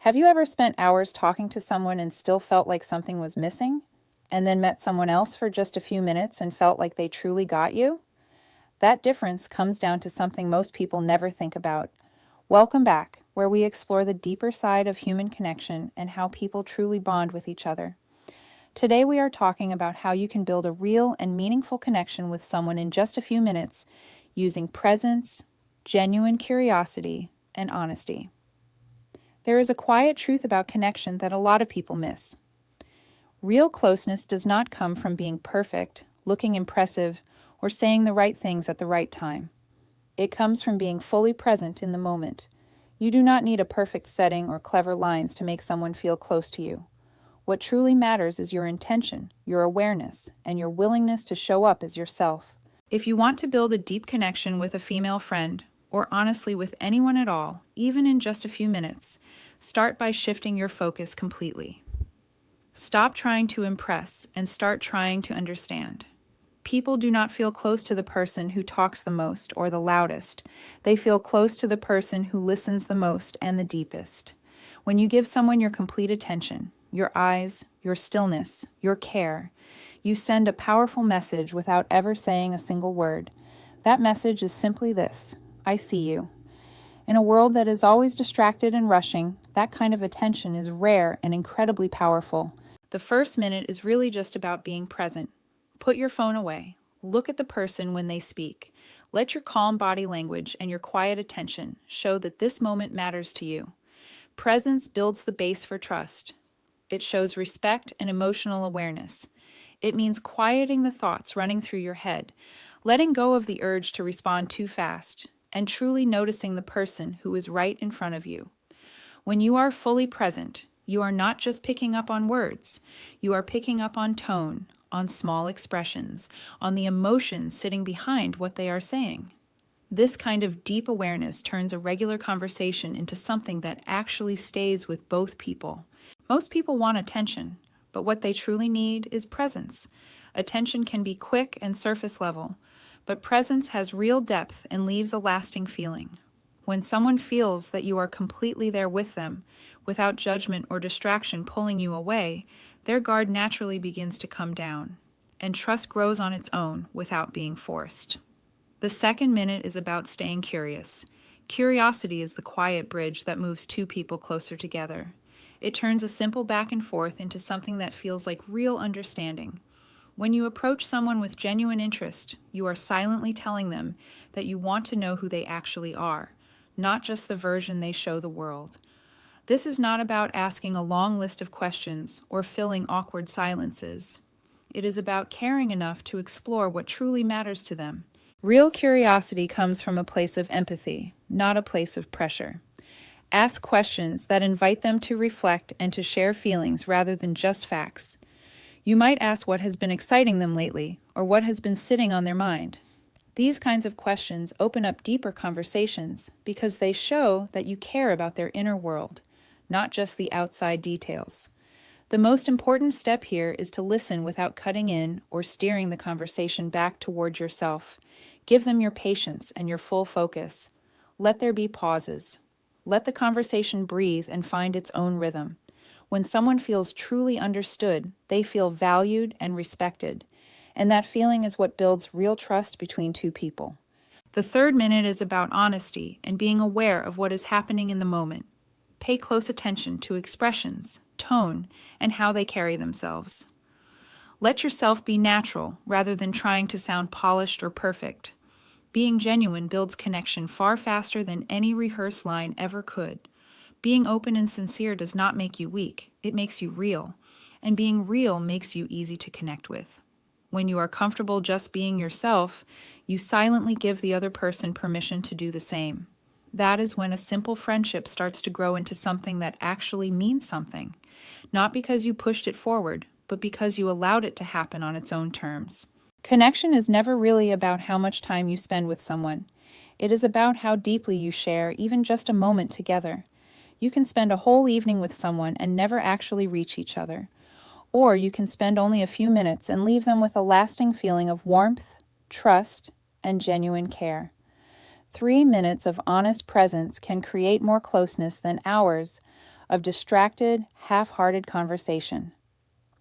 Have you ever spent hours talking to someone and still felt like something was missing? And then met someone else for just a few minutes and felt like they truly got you? That difference comes down to something most people never think about. Welcome back, where we explore the deeper side of human connection and how people truly bond with each other. Today we are talking about how you can build a real and meaningful connection with someone in just a few minutes using presence, genuine curiosity, and honesty. There is a quiet truth about connection that a lot of people miss. Real closeness does not come from being perfect, looking impressive, or saying the right things at the right time. It comes from being fully present in the moment. You do not need a perfect setting or clever lines to make someone feel close to you. What truly matters is your intention, your awareness, and your willingness to show up as yourself. If you want to build a deep connection with a female friend, or honestly with anyone at all, even in just a few minutes, start by shifting your focus completely. Stop trying to impress and start trying to understand. People do not feel close to the person who talks the most or the loudest. They feel close to the person who listens the most and the deepest. When you give someone your complete attention, your eyes, your stillness, your care, you send a powerful message without ever saying a single word. That message is simply this: I see you. In a world that is always distracted and rushing, that kind of attention is rare and incredibly powerful. The first minute is really just about being present. Put your phone away. Look at the person when they speak. Let your calm body language and your quiet attention show that this moment matters to you. Presence builds the base for trust. It shows respect and emotional awareness. It means quieting the thoughts running through your head, letting go of the urge to respond too fast, and truly noticing the person who is right in front of you. When you are fully present, you are not just picking up on words. You are picking up on tone, on small expressions, on the emotions sitting behind what they are saying. This kind of deep awareness turns a regular conversation into something that actually stays with both people. Most people want attention, but what they truly need is presence. Attention can be quick and surface level, but presence has real depth and leaves a lasting feeling. When someone feels that you are completely there with them, without judgment or distraction pulling you away, their guard naturally begins to come down, and trust grows on its own without being forced. The second minute is about staying curious. Curiosity is the quiet bridge that moves two people closer together. It turns a simple back and forth into something that feels like real understanding. When you approach someone with genuine interest, you are silently telling them that you want to know who they actually are, not just the version they show the world. This is not about asking a long list of questions or filling awkward silences. It is about caring enough to explore what truly matters to them. Real curiosity comes from a place of empathy, not a place of pressure. Ask questions that invite them to reflect and to share feelings rather than just facts. You might ask what has been exciting them lately, or what has been sitting on their mind. These kinds of questions open up deeper conversations because they show that you care about their inner world, not just the outside details. The most important step here is to listen without cutting in or steering the conversation back toward yourself. Give them your patience and your full focus. Let there be pauses. Let the conversation breathe and find its own rhythm. When someone feels truly understood, they feel valued and respected. And that feeling is what builds real trust between two people. The third minute is about honesty and being aware of what is happening in the moment. Pay close attention to expressions, tone, and how they carry themselves. Let yourself be natural rather than trying to sound polished or perfect. Being genuine builds connection far faster than any rehearsed line ever could. Being open and sincere does not make you weak, it makes you real. And being real makes you easy to connect with. When you are comfortable just being yourself, you silently give the other person permission to do the same. That is when a simple friendship starts to grow into something that actually means something. Not because you pushed it forward, but because you allowed it to happen on its own terms. Connection is never really about how much time you spend with someone. It is about how deeply you share even just a moment together. You can spend a whole evening with someone and never actually reach each other. Or you can spend only a few minutes and leave them with a lasting feeling of warmth, trust, and genuine care. 3 minutes of honest presence can create more closeness than hours of distracted, half-hearted conversation.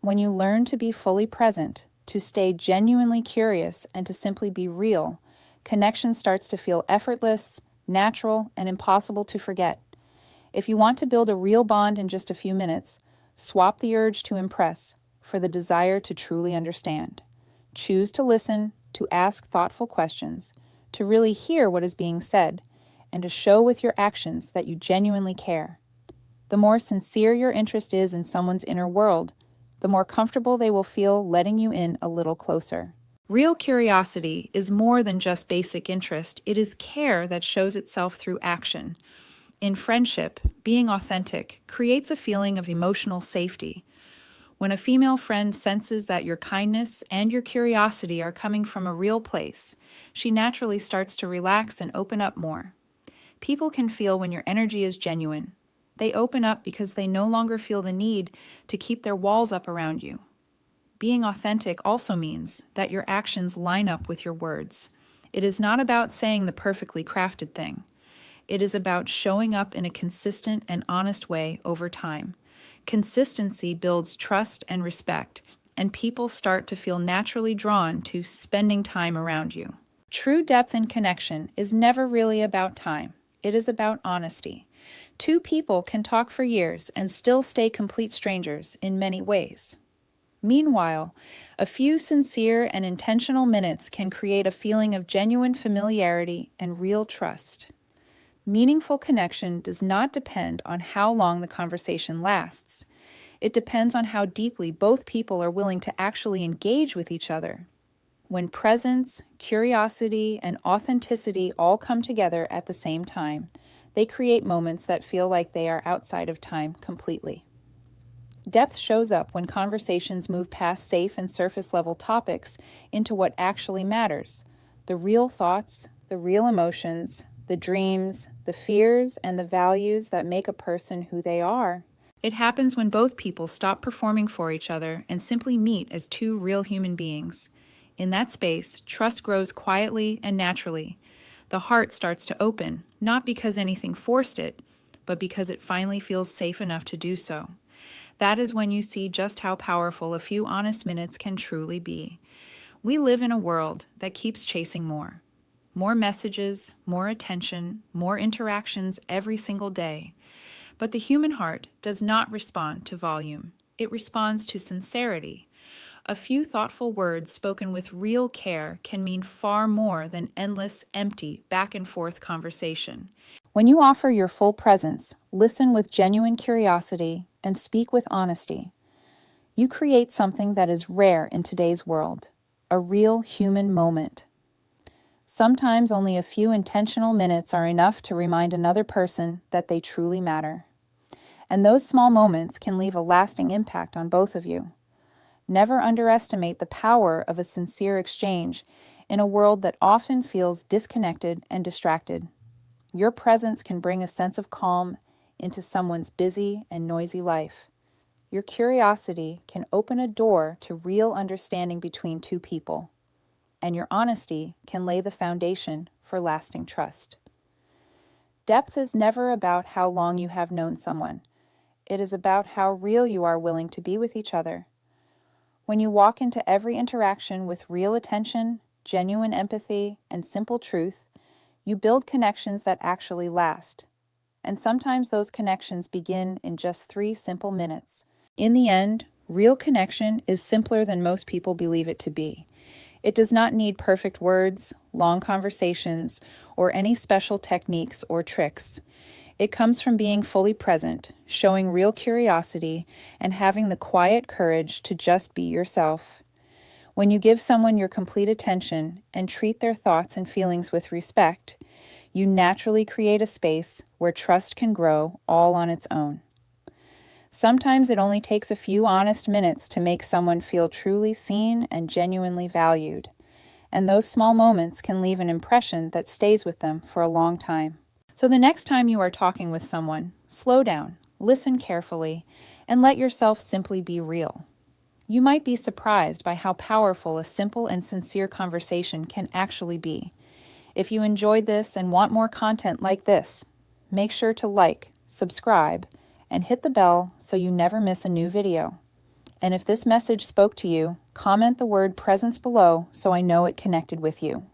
When you learn to be fully present, to stay genuinely curious, and to simply be real, connection starts to feel effortless, natural, and impossible to forget. If you want to build a real bond in just a few minutes, swap the urge to impress for the desire to truly understand. Choose to listen, to ask thoughtful questions, to really hear what is being said, and to show with your actions that you genuinely care. The more sincere your interest is in someone's inner world, the more comfortable they will feel letting you in a little closer. Real curiosity is more than just basic interest. It is care that shows itself through action. In friendship, being authentic creates a feeling of emotional safety. When a female friend senses that your kindness and your curiosity are coming from a real place, she naturally starts to relax and open up more. People can feel when your energy is genuine. They open up because they no longer feel the need to keep their walls up around you. Being authentic also means that your actions line up with your words. It is not about saying the perfectly crafted thing. It is about showing up in a consistent and honest way over time. Consistency builds trust and respect, and people start to feel naturally drawn to spending time around you. True depth in connection is never really about time. It is about honesty. Two people can talk for years and still stay complete strangers in many ways. Meanwhile, a few sincere and intentional minutes can create a feeling of genuine familiarity and real trust. Meaningful connection does not depend on how long the conversation lasts. It depends on how deeply both people are willing to actually engage with each other. When presence, curiosity, and authenticity all come together at the same time, they create moments that feel like they are outside of time completely. Depth shows up when conversations move past safe and surface-level topics into what actually matters: the real thoughts, the real emotions, the dreams, the fears, and the values that make a person who they are. It happens when both people stop performing for each other and simply meet as two real human beings. In that space, trust grows quietly and naturally. The heart starts to open, not because anything forced it, but because it finally feels safe enough to do so. That is when you see just how powerful a few honest minutes can truly be. We live in a world that keeps chasing more. More messages, more attention, more interactions every single day. But the human heart does not respond to volume. It responds to sincerity. A few thoughtful words spoken with real care can mean far more than endless, empty, back-and-forth conversation. When you offer your full presence, listen with genuine curiosity, and speak with honesty, you create something that is rare in today's world, a real human moment. Sometimes only a few intentional minutes are enough to remind another person that they truly matter. And those small moments can leave a lasting impact on both of you. Never underestimate the power of a sincere exchange in a world that often feels disconnected and distracted. Your presence can bring a sense of calm into someone's busy and noisy life. Your curiosity can open a door to real understanding between two people. And your honesty can lay the foundation for lasting trust. Depth is never about how long you have known someone. It is about how real you are willing to be with each other. When you walk into every interaction with real attention, genuine empathy, and simple truth, you build connections that actually last. And sometimes those connections begin in just 3 simple minutes. In the end, real connection is simpler than most people believe it to be. It does not need perfect words, long conversations, or any special techniques or tricks. It comes from being fully present, showing real curiosity, and having the quiet courage to just be yourself. When you give someone your complete attention and treat their thoughts and feelings with respect, you naturally create a space where trust can grow all on its own. Sometimes it only takes a few honest minutes to make someone feel truly seen and genuinely valued. And those small moments can leave an impression that stays with them for a long time. So the next time you are talking with someone, slow down, listen carefully, and let yourself simply be real. You might be surprised by how powerful a simple and sincere conversation can actually be. If you enjoyed this and want more content like this, make sure to like, subscribe, and hit the bell so you never miss a new video. And if this message spoke to you, comment the word presence below so I know it connected with you.